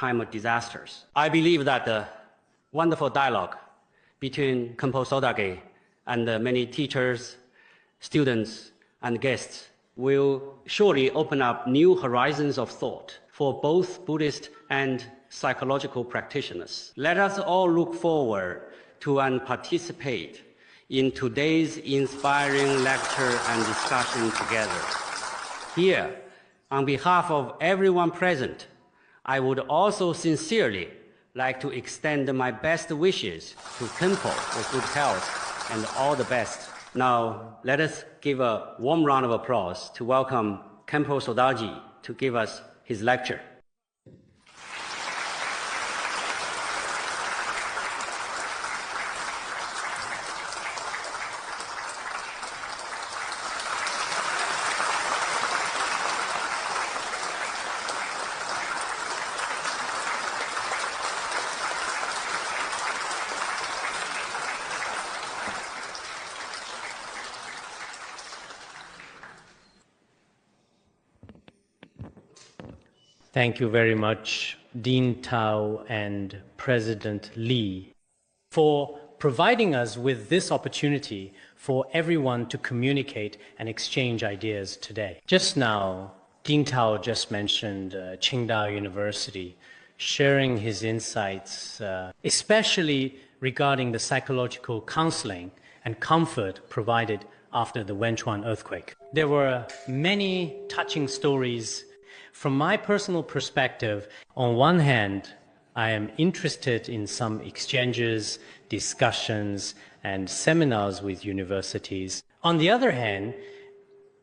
time of disasters. I believe that the wonderful dialogue between Khenpo Sodage and many teachers, students, and guests will surely open up new horizons of thought for both Buddhist and psychological practitioners. Let us all look forward to and participate in today's inspiring lecture and discussion together. Here, on behalf of everyone present, I would also sincerely like to extend my best wishes to Khenpo for good health and all the best. Now, let us give a warm round of applause to welcome Khenpo Sodaji to give us his lecture. Thank you very much, Dean Tao and President Lee, for providing us with this opportunity for everyone to communicate and exchange ideas today. Just now, Dean Tao just mentioned Qingdao University, sharing his insights, especially regarding the psychological counseling and comfort provided after the Wenchuan earthquake. There were many touching stories. From my personal perspective, on one hand, I am interested in some exchanges, discussions, and seminars with universities. On the other hand,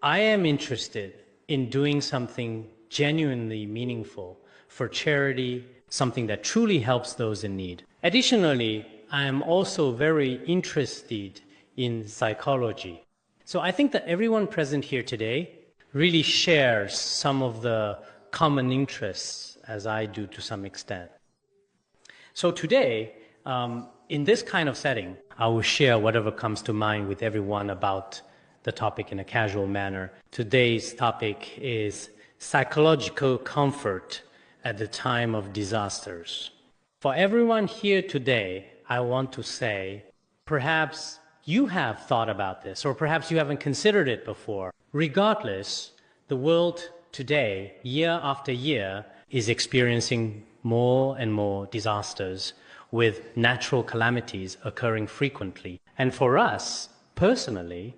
I am interested in doing something genuinely meaningful for charity, something that truly helps those in need. Additionally, I am also very interested in psychology. So I think that everyone present here today really shares some of the common interests, as I do to some extent. So today, in this kind of setting, I will share whatever comes to mind with everyone about the topic in a casual manner. Today's topic is psychological comfort at the time of disasters. For everyone here today, I want to say, perhaps you have thought about this, or perhaps you haven't considered it before. Regardless, the world today, year after year, is experiencing more and more disasters with natural calamities occurring frequently. And for us, personally,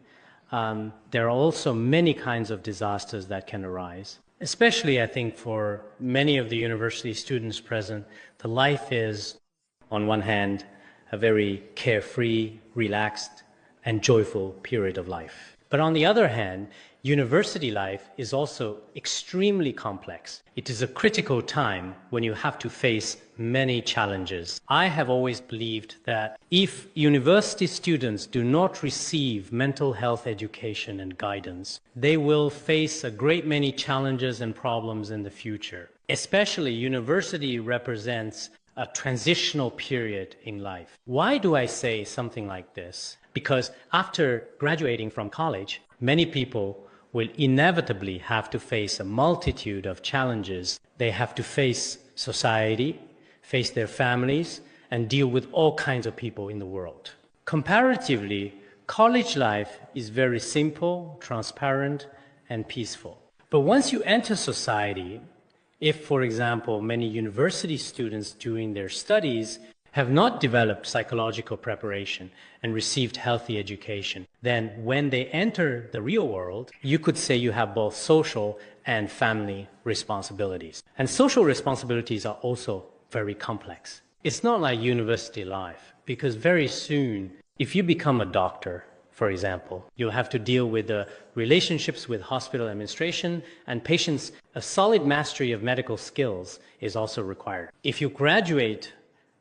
there are also many kinds of disasters that can arise. Especially, I think, for many of the university students present, the life is, on one hand, a very carefree, relaxed, and joyful period of life. But on the other hand, university life is also extremely complex. It is a critical time when you have to face many challenges. I have always believed that if university students do not receive mental health education and guidance, they will face a great many challenges and problems in the future. Especially, university represents a transitional period in life. Why do I say something like this? Because after graduating from college, many people will inevitably have to face a multitude of challenges. They have to face society, face their families, and deal with all kinds of people in the world. Comparatively, college life is very simple, transparent, and peaceful. But once you enter society, if, for example, many university students during their studies have not developed psychological preparation and received healthy education, then when they enter the real world, you could say you have both social and family responsibilities. And social responsibilities are also very complex. It's not like university life, because very soon, if you become a doctor, for example, you'll have to deal with the relationships with hospital administration and patients. A solid mastery of medical skills is also required. If you graduate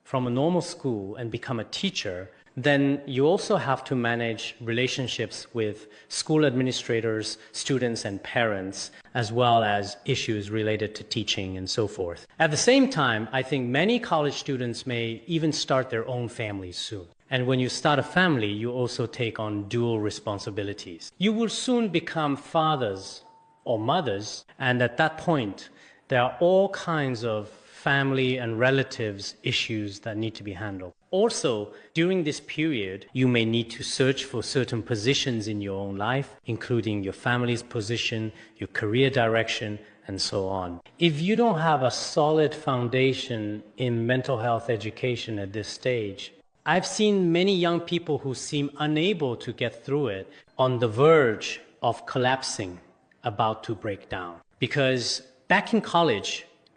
from a normal school and become a teacher, then you also have to manage relationships with school administrators, students, and parents, as well as issues related to teaching and so forth. At the same time, I think many college students may even start their own families soon. And when you start a family, you also take on dual responsibilities. You will soon become fathers or mothers, and at that point, there are all kinds of family and relatives issues that need to be handled. Also, during this period, you may need to search for certain positions in your own life, including your family's position, your career direction, and so on. If you don't have a solid foundation in mental health education at this stage, I've seen many young people who seem unable to get through it, on the verge of collapsing, about to break down. Because back in college,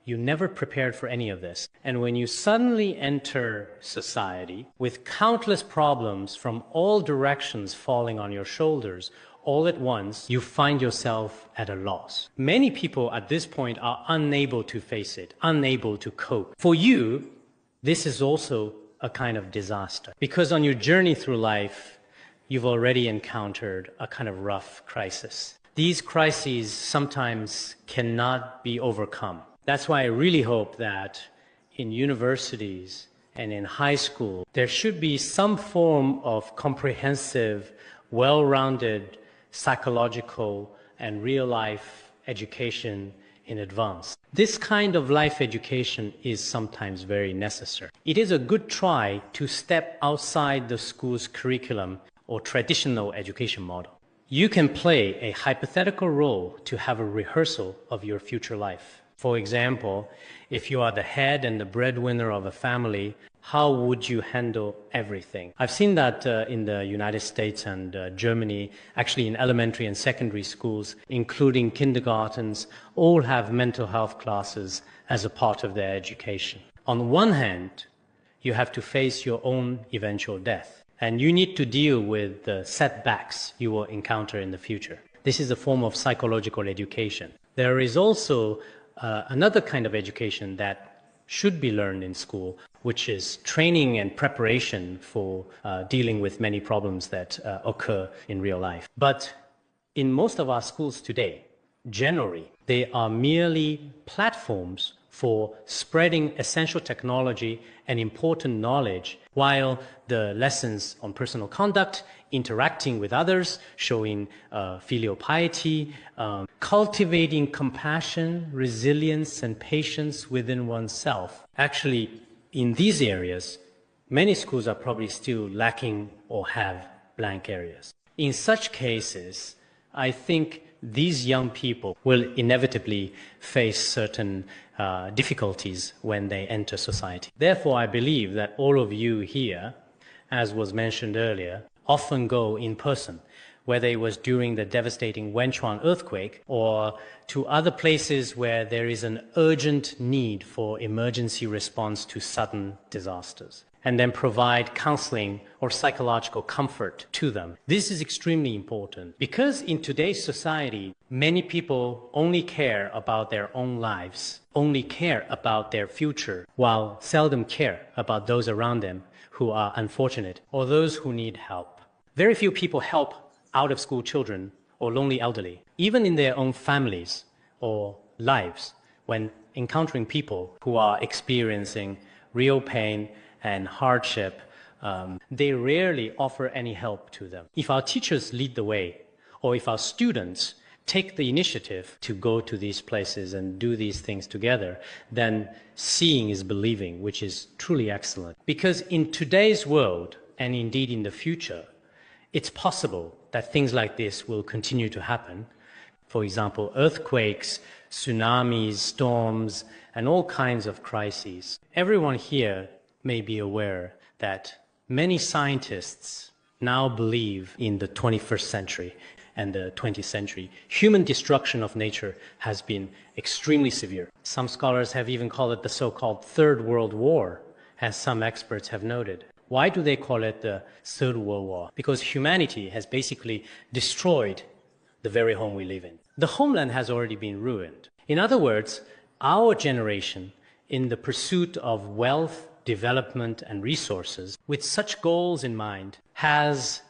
you never prepared for any of this. And when you suddenly enter society with countless problems from all directions falling on your shoulders, all at once, you find yourself at a loss. Many people at this point are unable to face it, unable to cope. For you, this is also a kind of disaster, because on your journey through life, you've already encountered a kind of rough crisis. These crises sometimes cannot be overcome. That's why I really hope that in universities and in high school, there should be some form of comprehensive, well-rounded psychological and real-life education in advance. This kind of life education is sometimes very necessary. It is a good try to step outside the school's curriculum or traditional education model. You can play a hypothetical role to have a rehearsal of your future life. For example, if you are the head and the breadwinner of a family, how would you handle everything? I've seen that in the United States and Germany, actually in elementary and secondary schools, including kindergartens, all have mental health classes as a part of their education. On one hand, you have to face your own eventual death, and you need to deal with the setbacks you will encounter in the future. This is a form of psychological education. There is also another kind of education that should be learned in school, which is training and preparation for dealing with many problems that occur in real life. But in most of our schools today, generally, they are merely platforms for spreading essential technology and important knowledge, while the lessons on personal conduct, interacting with others, showing filial piety, cultivating compassion, resilience, and patience within oneself. Actually, in these areas, many schools are probably still lacking or have blank areas. In such cases, I think these young people will inevitably face certain difficulties when they enter society. Therefore, I believe that all of you here, as was mentioned earlier, often go in person, whether it was during the devastating Wenchuan earthquake or to other places where there is an urgent need for emergency response to sudden disasters, and then provide counseling or psychological comfort to them. This is extremely important because in today's society, many people only care about their own lives, only care about their future, while seldom care about those around them who are unfortunate or those who need help. Very few people help out-of-school children or lonely elderly, even in their own families or lives, when encountering people who are experiencing real pain and hardship, they rarely offer any help to them. If our teachers lead the way, or if our students take the initiative to go to these places and do these things together, then seeing is believing, which is truly excellent. Because in today's world, and indeed in the future, it's possible that things like this will continue to happen. For example, earthquakes, tsunamis, storms, and all kinds of crises. Everyone here may be aware that many scientists now believe in the 21st century and the 20th century. Human destruction of nature has been extremely severe. Some scholars have even called it the so-called Third World War, as some experts have noted. Why do they call it the Third World War? Because humanity has basically destroyed the very home we live in. The homeland has already been ruined. In other words, our generation, in the pursuit of wealth, development, and resources, with such goals in mind, has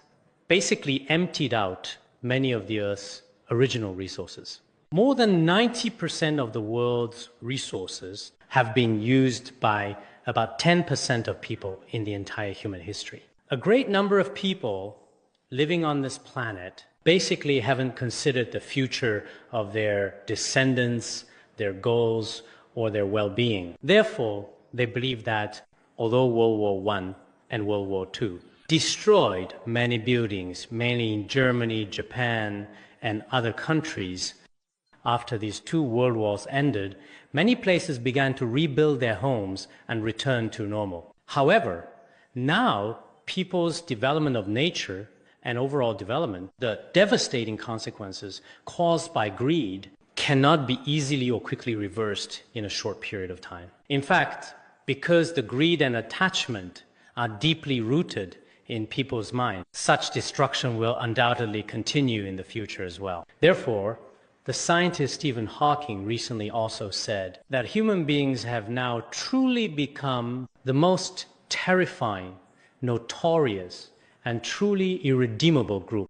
basically emptied out many of the Earth's original resources. More than 90% of the world's resources have been used by about 10% of people in the entire human history. A great number of people living on this planet basically haven't considered the future of their descendants, their goals, or their well-being. Therefore, they believe that although World War I and World War II destroyed many buildings, mainly in Germany, Japan, and other countries, after these two world wars ended, many places began to rebuild their homes and return to normal. However, now people's development of nature and overall development, the devastating consequences caused by greed, cannot be easily or quickly reversed in a short period of time. In fact, because the greed and attachment are deeply rooted in people's minds, such destruction will undoubtedly continue in the future as well. Therefore, the scientist Stephen Hawking recently also said that human beings have now truly become the most terrifying, notorious, and truly irredeemable group